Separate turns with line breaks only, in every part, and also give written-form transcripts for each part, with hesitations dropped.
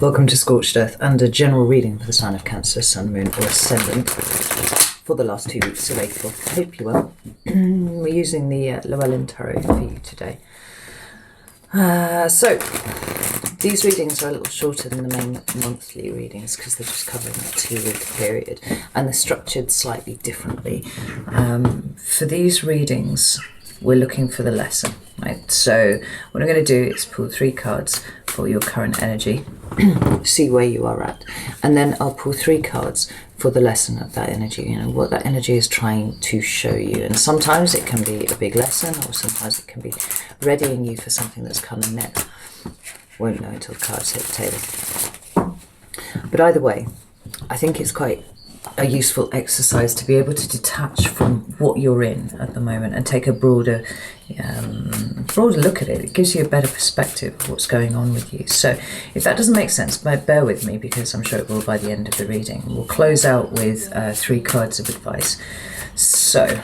Welcome to Scorched Earth and a general reading for the sign of Cancer, Sun, Moon or Ascendant for the last 2 weeks of April. I hope you're well. We're using the Llewellyn Tarot for you today. So, these readings are a little shorter than the main monthly readings because they're just covering a 2-week period and they're structured slightly differently. For these readings, we're looking for the lesson, right? So what I'm going to do is pull 3 cards for your current energy, see where you are at, and then I'll pull 3 cards for the lesson of that energy, you know, what that energy is trying to show you. And sometimes it can be a big lesson, or sometimes it can be readying you for something that's coming next. Won't know until the cards hit the table. But either way, I think it's quite a useful exercise to be able to detach from what you're in at the moment and take a broader look at it. It gives you a better perspective of what's going on with you. So if that doesn't make sense, bear with me, because I'm sure it will by the end of the reading. We'll close out with 3 cards of advice. So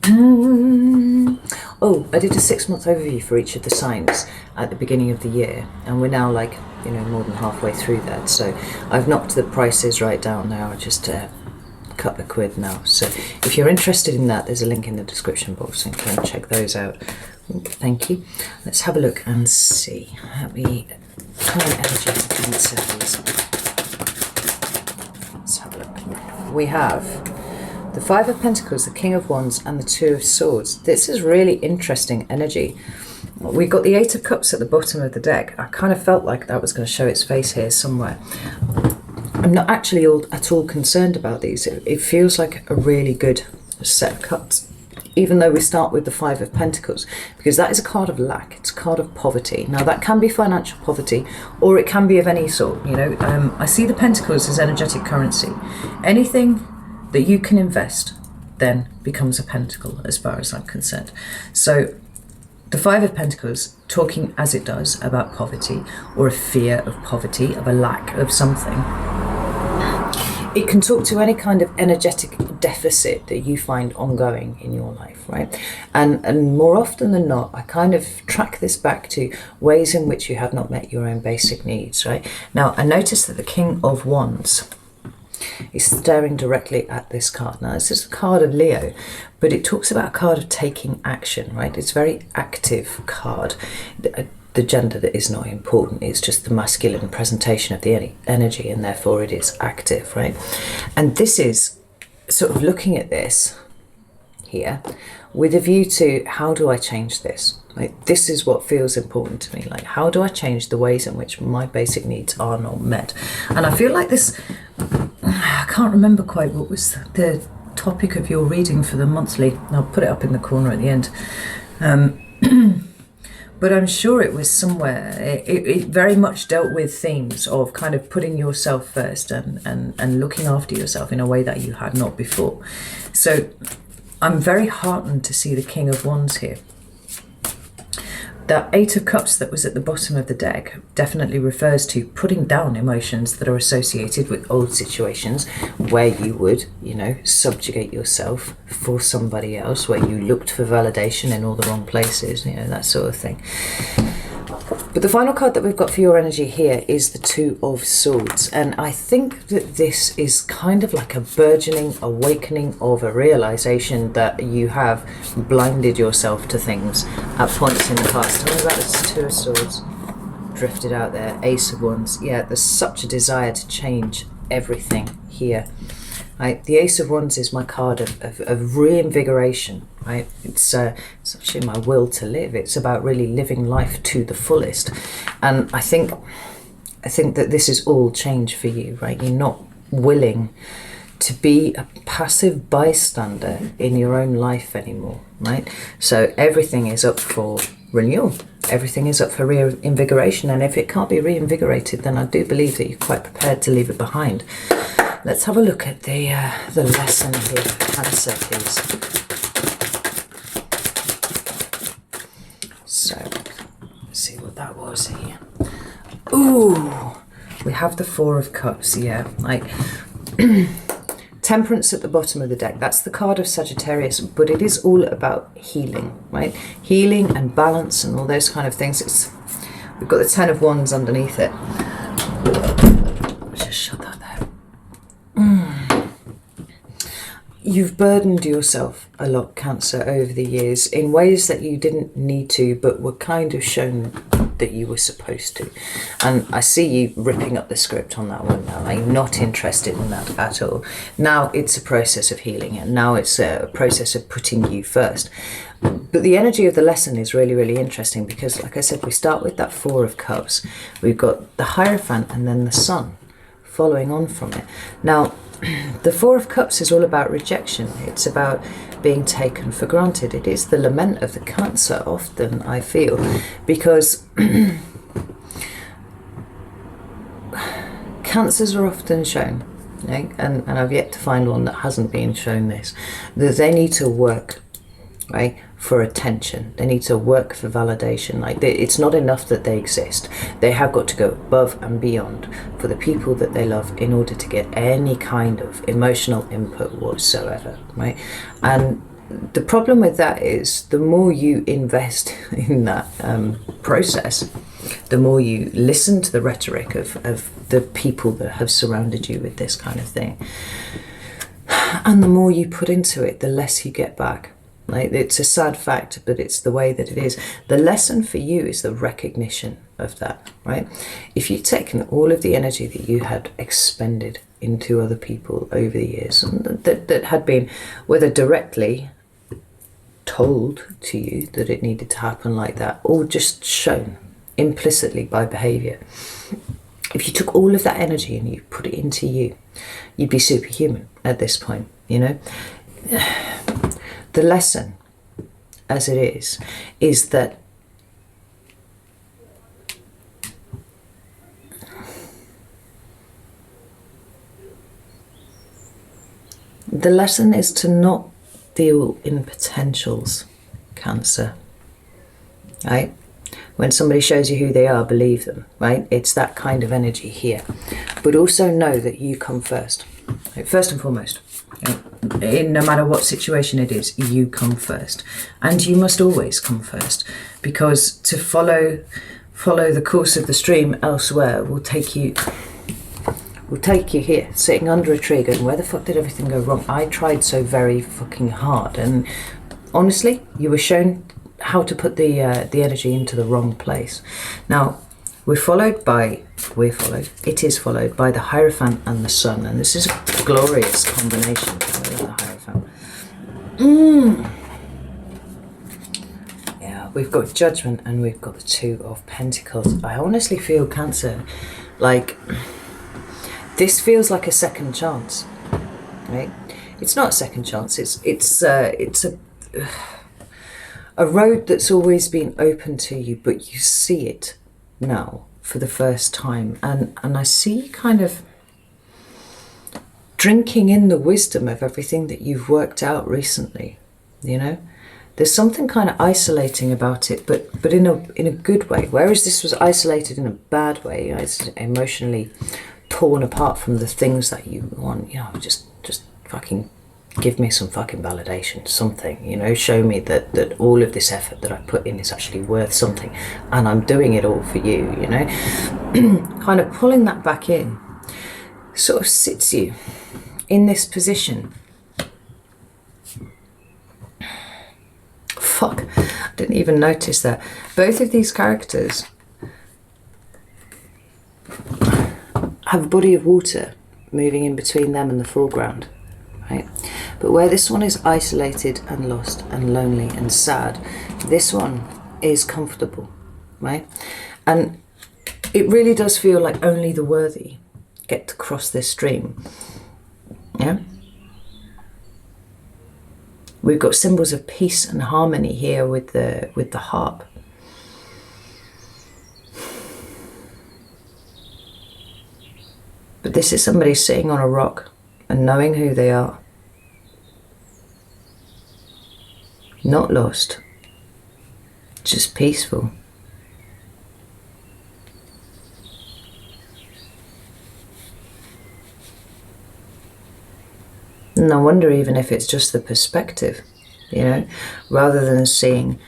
I did a 6-month overview for each of the signs at the beginning of the year, and we're now more than halfway through that. So I've knocked the prices right down now, just a couple of quid now. So if you're interested in that, there's a link in the description box and go and check those out. Thank you. Let's have a look and see. Current energy of Cancer, please. Let's have a look. We have the 5 of Pentacles, the King of Wands, and the 2 of Swords. This is really interesting energy. We've got the 8 of Cups at the bottom of the deck. I kind of felt like that was going to show its face here somewhere. I'm not actually at all concerned about these. It feels like a really good set of cups, even though we start with the 5 of Pentacles, because that is a card of lack. It's a card of poverty. Now, that can be financial poverty, or it can be of any sort. I see the Pentacles as energetic currency. Anything that you can invest then becomes a pentacle, as far as I'm concerned. So the 5 of Pentacles, talking as it does about poverty, or a fear of poverty, of a lack of something. It can talk to any kind of energetic deficit that you find ongoing in your life, right? And more often than not, I kind of track this back to ways in which you have not met your own basic needs, right? Now, I noticed that the King of Wands is staring directly at this card. Now, this is a card of Leo, but it talks about a card of taking action, right? It's a very active card. The gender that is not important, it's just the masculine presentation of the energy, and therefore it is active, right? And this is sort of looking at this here with a view to, how do I change this? Like, this is what feels important to me. Like, how do I change the ways in which my basic needs are not met? And I feel like this, I can't remember quite what was the topic of your reading for the monthly. I'll put it up in the corner at the end. But I'm sure it was somewhere. It very much dealt with themes of kind of putting yourself first and looking after yourself in a way that you had not before. So I'm very heartened to see the King of Wands here. That 8 of Cups that was at the bottom of the deck definitely refers to putting down emotions that are associated with old situations where you would, subjugate yourself for somebody else, where you looked for validation in all the wrong places, that sort of thing. But the final card that we've got for your energy here is the 2 of Swords. And I think that this is kind of like a burgeoning awakening of a realization that you have blinded yourself to things at points in the past. Tell me about this 2 of Swords drifted out there. Ace of Wands. Yeah, there's such a desire to change everything here. Right? The Ace of Wands is my card of reinvigoration, right? It's actually my will to live. It's about really living life to the fullest. And I think that this is all change for you, right? You're not willing to be a passive bystander in your own life anymore, right? So everything is up for renewal. Everything is up for reinvigoration. And if it can't be reinvigorated, then I do believe that you're quite prepared to leave it behind. Let's have a look at the lesson here for Cancer, please. So, let's see what that was here. Ooh, we have the 4 of Cups, yeah. Like, Temperance at the bottom of the deck. That's the card of Sagittarius, but it is all about healing, right? Healing and balance and all those kind of things. We've got the 10 of Wands underneath it. Just shut that there. You've burdened yourself a lot, Cancer, over the years in ways that you didn't need to, but were kind of shown that you were supposed to. And I see you ripping up the script on that one now. I'm not interested in that at all. Now it's a process of healing, and now it's a process of putting you first. But the energy of the lesson is really, really interesting because, like I said, we start with that Four of Cups. We've got the Hierophant and then the Sun following on from it. Now, the Four of Cups is all about rejection. It's about being taken for granted. It is the lament of the Cancer often, I feel, because Cancers are often shown, and I've yet to find one that hasn't been shown this, that they need to work, right, for attention. They need to work for validation. Like, it's not enough that they exist. They have got to go above and beyond for the people that they love in order to get any kind of emotional input whatsoever, right? And the problem with that is the more you invest in that process, the more you listen to the rhetoric of the people that have surrounded you with this kind of thing, and the more you put into it, the less you get back. Like, it's a sad fact, but it's the way that it is. The lesson for you is the recognition of that, right? If you've taken all of the energy that you had expended into other people over the years, and that had been, whether directly told to you that it needed to happen like that, or just shown implicitly by behaviour, if you took all of that energy and you put it into you, you'd be superhuman at this point, you know? The lesson, as it is that the lesson is to not deal in potentials, Cancer, right? When somebody shows you who they are, believe them, right? It's that kind of energy here. But also know that you come first, right? First and foremost. No matter what situation it is, you come first, and you must always come first, because to follow the course of the stream elsewhere will take you here, sitting under a tree going, where the fuck did everything go wrong? I tried so very fucking hard, and honestly, you were shown how to put the energy into the wrong place. Now, it is followed by the Hierophant and the Sun, and this is a glorious combination. The Hierophant. Yeah, we've got Judgment and we've got the Two of Pentacles. I honestly feel, Cancer, like this feels like a second chance, right? It's not a second chance. It's a road that's always been open to you, but you see it now for the first time, and I see you kind of drinking in the wisdom of everything that you've worked out recently. You know, there's something kind of isolating about it, but in a good way, whereas this was isolated in a bad way. You know, it's emotionally torn apart from the things that you want. You know, just fucking give me some fucking validation, something, you know, show me that all of this effort that I put in is actually worth something, and I'm doing it all for you, you know. Kind of pulling that back in sort of sits you in this position. Fuck, I didn't even notice that. Both of these characters have a body of water moving in between them and the foreground. Right? But where this one is isolated and lost and lonely and sad, this one is comfortable, right? And it really does feel like only the worthy get to cross this stream. Yeah? We've got symbols of peace and harmony here with the harp. But this is somebody sitting on a rock and knowing who they are. Not lost, just peaceful. And I wonder even if it's just the perspective, you know, rather than seeing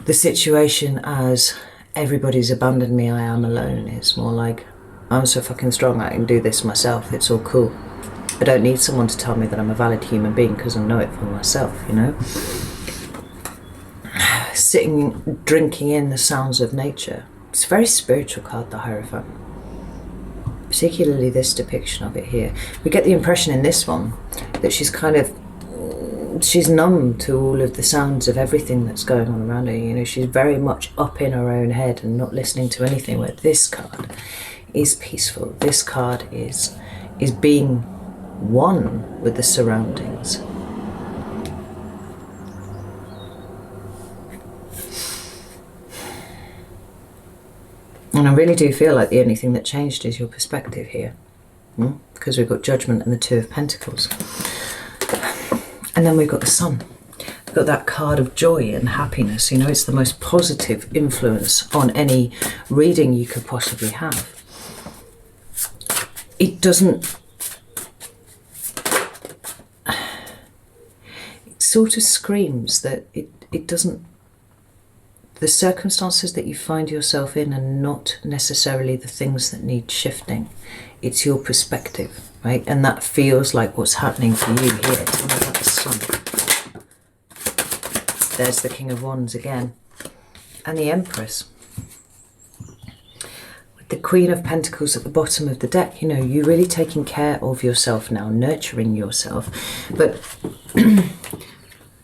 the situation as everybody's abandoned me, I am alone. It's more like I'm so fucking strong, I can do this myself, it's all cool. I don't need someone to tell me that I'm a valid human being because I know it for myself, you know? Sitting, drinking in the sounds of nature. It's a very spiritual card, the Hierophant. Particularly this depiction of it here. We get the impression in this one that she's kind of, she's numb to all of the sounds of everything that's going on around her. You know, she's very much up in her own head and not listening to anything, where this card is peaceful. This card is being one with the surroundings. And I really do feel like the only thing that changed is your perspective here. Because we've got Judgment and the Two of Pentacles. And then we've got the Sun. We've got that card of joy and happiness. You know, it's the most positive influence on any reading you could possibly have. It doesn't... It sort of screams that it doesn't... The circumstances that you find yourself in are not necessarily the things that need shifting. It's your perspective, right? And that feels like what's happening for you here. Tell me about the Sun. There's the King of Wands again. And the Empress. With the Queen of Pentacles at the bottom of the deck, you know, you're really taking care of yourself now, nurturing yourself. But...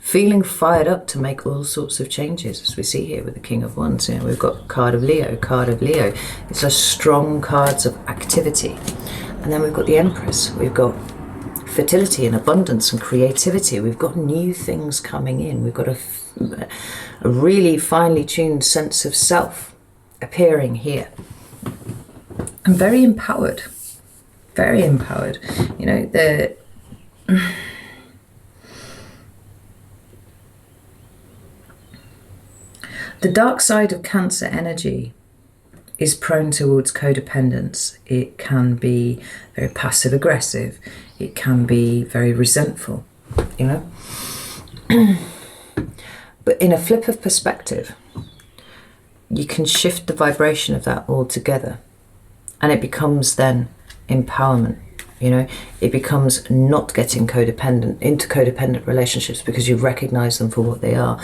feeling fired up to make all sorts of changes, as we see here with the King of Wands. You know, we've got card of Leo, card of Leo. It's a strong cards of activity. And then we've got the Empress. We've got fertility and abundance and creativity. We've got new things coming in. We've got a really finely tuned sense of self appearing here. I'm very empowered. Very empowered. You know, the dark side of Cancer energy is prone towards codependence. It can be very passive aggressive. It can be very resentful, you know. But in a flip of perspective, you can shift the vibration of that altogether, and it becomes then empowerment. You know, it becomes not getting codependent into codependent relationships because you recognize them for what they are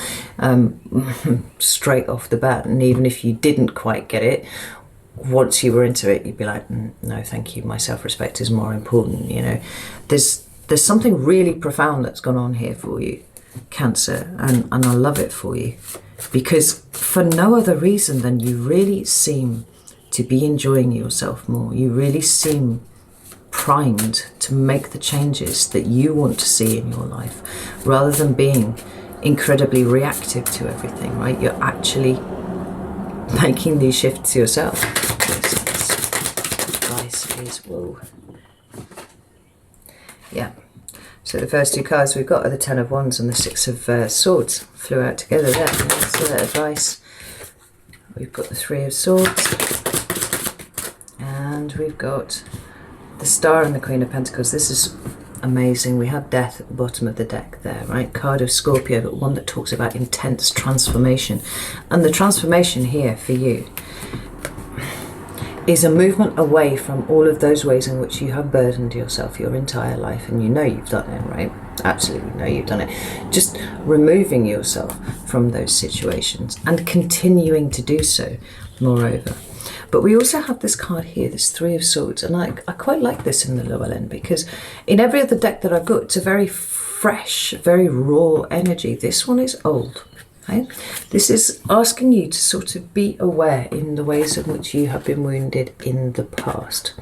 straight off the bat. And even if you didn't quite get it, once you were into it, you'd be like, no, thank you. My self-respect is more important. You know, there's something really profound that's gone on here for you, Cancer, and I love it for you, because for no other reason than you really seem to be enjoying yourself more. You really seem primed to make the changes that you want to see in your life, rather than being incredibly reactive to everything, right? You're actually making these shifts yourself. This advice is, whoa. Yeah. So the first two cards we've got are the Ten of Wands and the Six of Swords. Flew out together there. That's advice. We've got the Three of Swords. And we've got the Star and the Queen of Pentacles. This is amazing. We have Death at the bottom of the deck there, right? Card of Scorpio, but one that talks about intense transformation. And the transformation here for you is a movement away from all of those ways in which you have burdened yourself your entire life. And you know you've done it, right? Absolutely know you've done it. Just removing yourself from those situations and continuing to do so, moreover. But we also have this card here, this Three of Swords, and I quite like this in the lower end, because in every other deck that I've got, it's a very fresh, very raw energy. This one is old, right? This is asking you to sort of be aware in the ways in which you have been wounded in the past,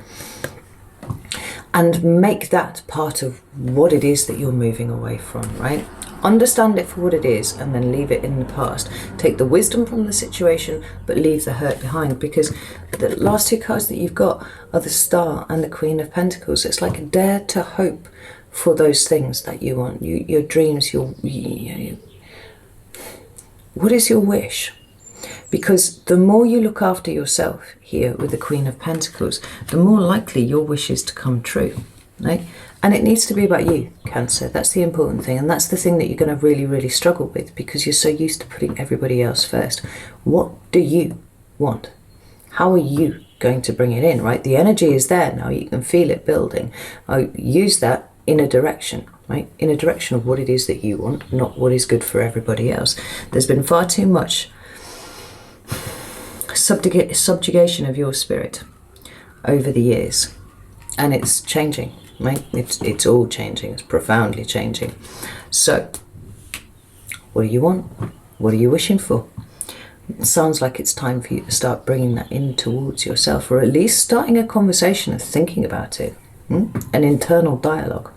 and make that part of what it is that you're moving away from, right? Understand it for what it is, and then leave it in the past. Take the wisdom from the situation, but leave the hurt behind, because the last two cards that you've got are the Star and the Queen of Pentacles. It's like a dare to hope for those things that you want, your dreams, what is your wish? Because the more you look after yourself here with the Queen of Pentacles, the more likely your wish is to come true, right? And it needs to be about you, Cancer. That's the important thing. And that's the thing that you're going to really, really struggle with, because you're so used to putting everybody else first. What do you want? How are you going to bring it in, right? The energy is there now. You can feel it building. Use that in a direction, right? In a direction of what it is that you want, not what is good for everybody else. There's been far too much subjugation of your spirit over the years, and it's changing, right? It's all changing. It's profoundly changing. So what do you want? What are you wishing for? It sounds like it's time for you to start bringing that in towards yourself, or at least starting a conversation of thinking about it, an internal dialogue.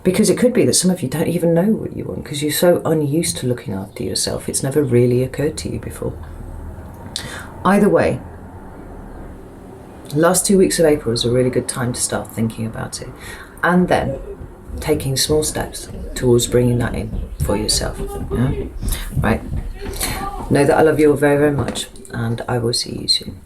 Because it could be that some of you don't even know what you want because you're so unused to looking after yourself. It's never really occurred to you before. Either way, last 2 weeks of April is a really good time to start thinking about it, and then taking small steps towards bringing that in for yourself. Yeah? Right? Know that I love you all very, very much, and I will see you soon.